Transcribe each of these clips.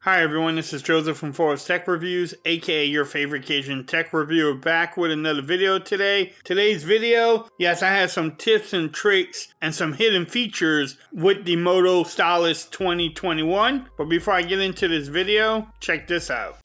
Hi everyone, this is Joseph from Forest Tech Reviews, aka your favorite Cajun tech reviewer, back with another video today. Today's video, yes, I have some tips and tricks and some hidden features with the Moto Stylus 2021. But before I get into this video, check this out.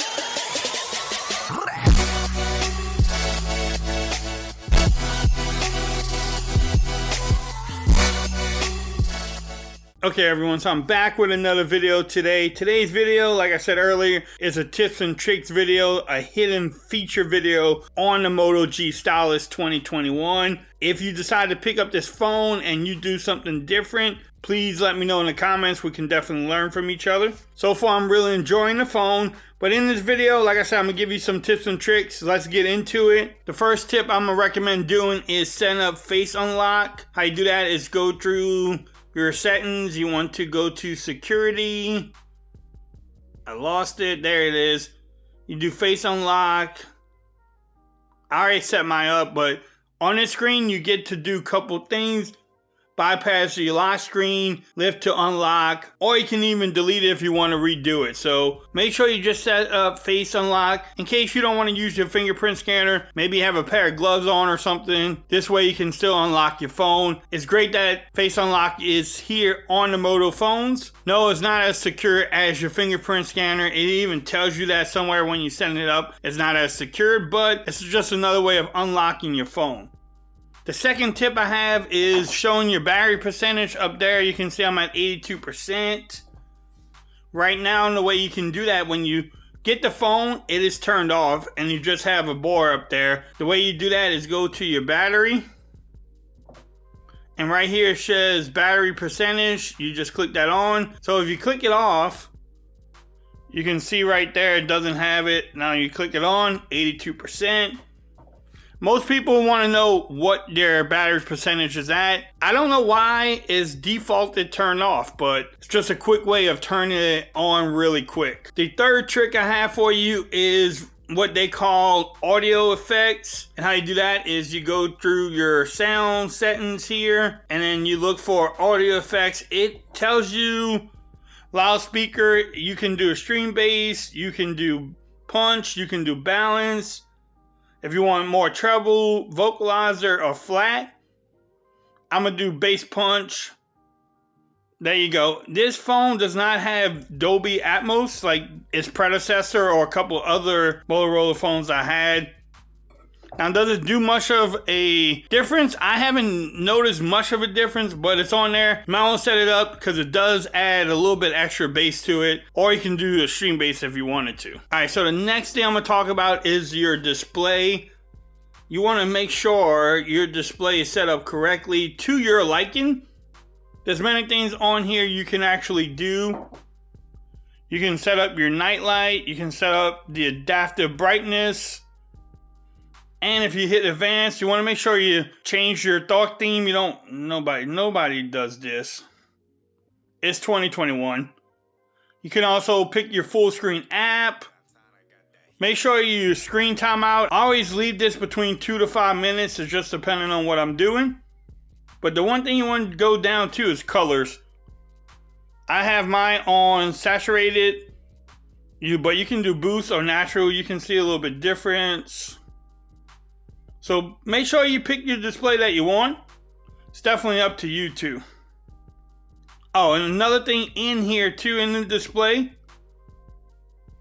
Okay everyone, so I'm back with another video today. Today's video, like I said earlier, is a tips and tricks video, a hidden feature video on the Moto G Stylus 2021. If you decide to pick up this phone and you do something different, please let me know in the comments. We can definitely learn from each other. So far, I'm really enjoying the phone. But in this video, like I said, I'm going to give you some tips and tricks. Let's get into it. The first tip I'm going to recommend doing is setting up face unlock. How you do that is go through your settings. You want to go to security. I lost it. There it is. You do face unlock. I already set mine up, but on this screen, you get to do a couple things. Bypass your lock screen, lift to unlock, or you can even delete it if you want to redo it. So make sure you just set up face unlock in case you don't want to use your fingerprint scanner. Maybe you have a pair of gloves on or something. This way you can still unlock your phone. It's great that face unlock is here on the Moto phones. No, it's not as secure as your fingerprint scanner. It even tells you that somewhere when you set it up. It's not as secure, but it's just another way of unlocking your phone. The second tip I have is showing your battery percentage. Up there you can see I'm at 82%. Right now, and the way you can do that, when you get the phone, it is turned off and you just have a bar up there. The way you do that is go to your battery. And right here it says battery percentage. You just click that on. So if you click it off, you can see right there it doesn't have it. Now you click it on, 82%. Most people want to know what their battery percentage is at. I don't know why it's defaulted turned off, but it's just a quick way of turning it on really quick. The third trick I have for you is what they call audio effects. And how you do that is you go through your sound settings here, and then you look for audio effects. It tells you loudspeaker. You can do a stream bass, you can do punch, you can do balance. If you want more treble, vocalizer, or flat, I'm going to do bass punch. There you go. This phone does not have Dolby Atmos like its predecessor or a couple other Motorola phones I had. Now, does it do much of a difference? I haven't noticed much of a difference, but it's on there. You might want to set it up because it does add a little bit extra bass to it, or you can do the stream bass if you wanted to. All right, so the next thing I'm going to talk about is your display. You want to make sure your display is set up correctly to your liking. There's many things on here you can actually do. You can set up your night light. You can set up the adaptive brightness. And if you hit advanced, you want to make sure you change your dark theme. Nobody does this. It's 2021. You can also pick your full screen app. Make sure you use screen timeout. I always leave this between 2 to 5 minutes. It's just depending on what I'm doing. But the one thing you want to go down to is colors. I have mine on saturated. But you can do boost or natural. You can see a little bit difference. So make sure you pick your display that you want. It's definitely up to you too. Oh, and another thing in here too in the display.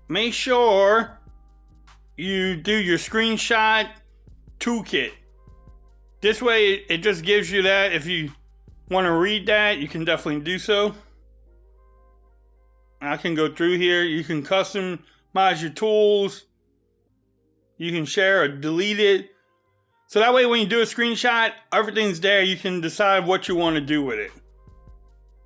Make sure you do your screenshot toolkit. This way it just gives you that. If you want to read that, you can definitely do so. I can go through here. You can customize your tools. You can share or delete it. So that way when you do a screenshot, everything's there. You can decide what you want to do with it.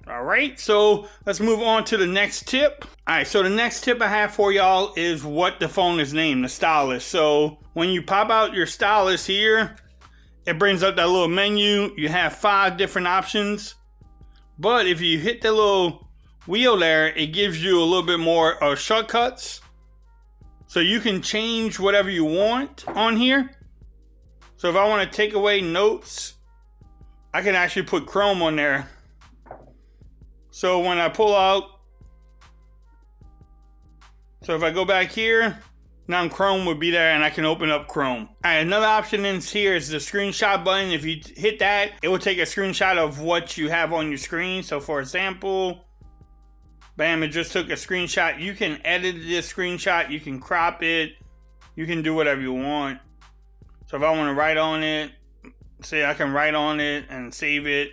All right, so let's move on to the next tip. All right, so the next tip I have for y'all is what the phone is named, the Stylus. So when you pop out your Stylus here, it brings up that little menu. You have 5 different options. But if you hit the little wheel there, it gives you a little bit more shortcuts. So you can change whatever you want on here. So if I want to take away notes, I can actually put Chrome on there. So when I pull out So if I go back here, now Chrome would be there and I can open up Chrome. All right, another option in here is the screenshot button. If you hit that, it will take a screenshot of what you have on your screen. So for example, bam, it just took a screenshot. You can edit this screenshot, you can crop it, you can do whatever you want. So if I want to write on it, say I can write on it and save it.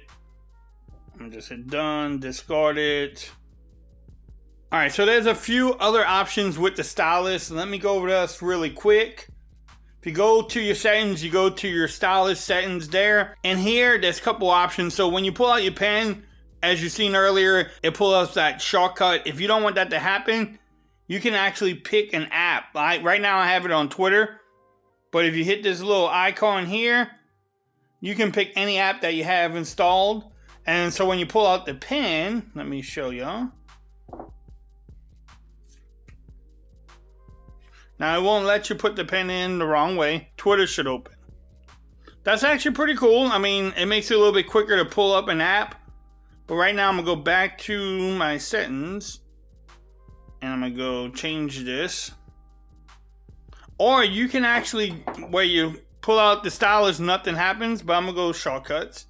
I'm gonna just hit done, discard it. All right, so there's a few other options with the Stylus. Let me go over this really quick. If you go to your settings, you go to your Stylus settings there. And here, there's a couple options. So when you pull out your pen, as you've seen earlier, it pulls up that shortcut. If you don't want that to happen, you can actually pick an app. Right now I have it on Twitter. But if you hit this little icon here, you can pick any app that you have installed. And so when you pull out the pen, let me show y'all. Now it won't let you put the pen in the wrong way. Twitter should open. That's actually pretty cool. I mean, it makes it a little bit quicker to pull up an app. But right now I'm gonna go back to my settings. And I'm gonna go change this. Or you can actually, where you pull out the Stylus, nothing happens, but I'm gonna go shortcuts.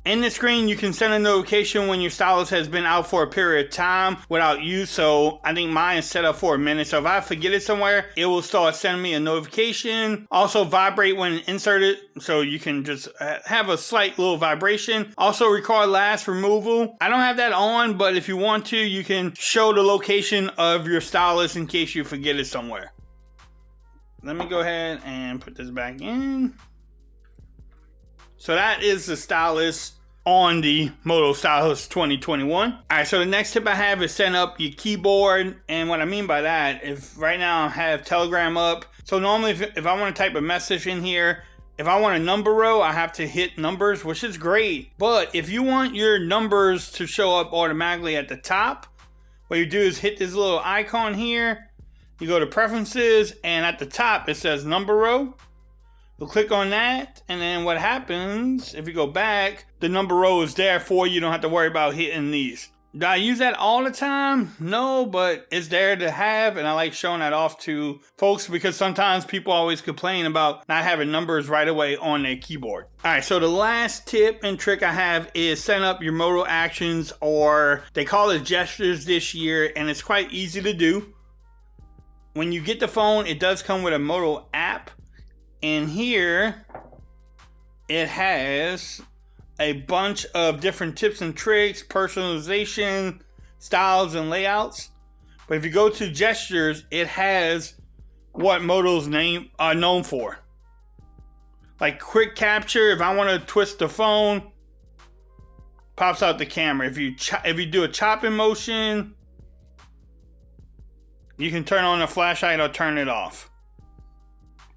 In the screen, you can send a notification when your Stylus has been out for a period of time without use. So I think mine is set up for a minute. So if I forget it somewhere, it will start sending me a notification. Also vibrate when inserted. So you can just have a slight little vibration. Also record last removal. I don't have that on, but if you want to, you can show the location of your Stylus in case you forget it somewhere. Let me go ahead and put this back in. So that is the Stylus on the Moto Stylus 2021. All right, so the next tip I have is setting up your keyboard. And what I mean by that, if right now I have Telegram up. So normally if I want to type a message in here, if I want a number row, I have to hit numbers, which is great. But if you want your numbers to show up automatically at the top, what you do is hit this little icon here. You go to preferences and at the top it says number row. You'll click on that, and then what happens, if you go back, the number row is there for you. You don't have to worry about hitting these. Do I use that all the time? No, but it's there to have, and I like showing that off to folks because sometimes people always complain about not having numbers right away on their keyboard. All right, so the last tip and trick I have is setting up your Moto Actions, or they call it gestures this year, and it's quite easy to do. When you get the phone, it does come with a Moto app. And here it has a bunch of different tips and tricks, personalization, styles, and layouts. But if you go to gestures, it has what Moto's known for. Like quick capture, if I want to twist the phone, pops out the camera. If you do a chopping motion, you can turn on the flashlight or turn it off,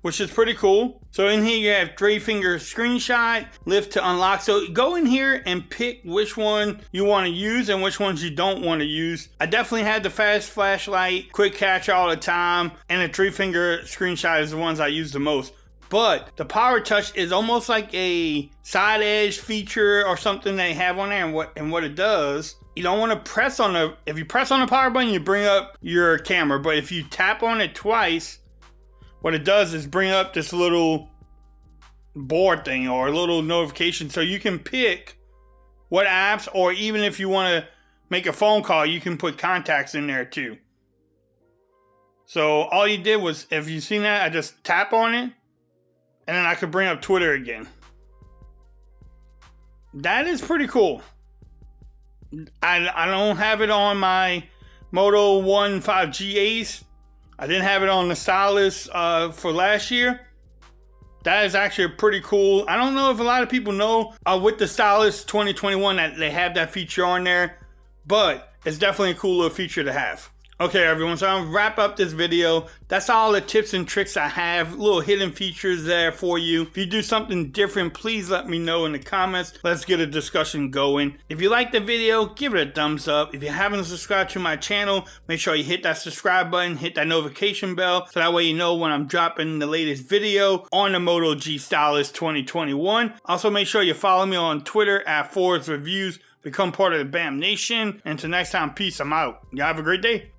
which is pretty cool. So in here you have 3-finger screenshot, lift to unlock. So go in here and pick which one you want to use and which ones you don't want to use. I definitely had the fast flashlight, quick catch all the time, and the 3-finger screenshot is the ones I use the most. But the power touch is almost like a side edge feature or something they have on there. And what it does, you don't want to press on if you press on the power button, you bring up your camera. But if you tap on it twice, what it does is bring up this little board thing or a little notification, so you can pick what apps, or even if you want to make a phone call, you can put contacts in there too. So all you did was, if you've seen that, I just tap on it and then I could bring up Twitter again. That is pretty cool. I don't have it on my Moto 1 5G Ace. I didn't have it on the Stylus for last year. That is actually pretty cool. I don't know if a lot of people know with the Stylus 2021 that they have that feature on there, but it's definitely a cool little feature to have. Okay, everyone, so I'm gonna wrap up this video. That's all the tips and tricks I have, little hidden features there for you. If you do something different, please let me know in the comments. Let's get a discussion going. If you like the video, give it a thumbs up. If you haven't subscribed to my channel, make sure you hit that subscribe button, hit that notification bell, so that way you know when I'm dropping the latest video on the Moto G Stylus 2021. Also, make sure you follow me on Twitter at @FordsReviews. Become part of the BAM Nation. Until next time, peace. I'm out. Y'all have a great day.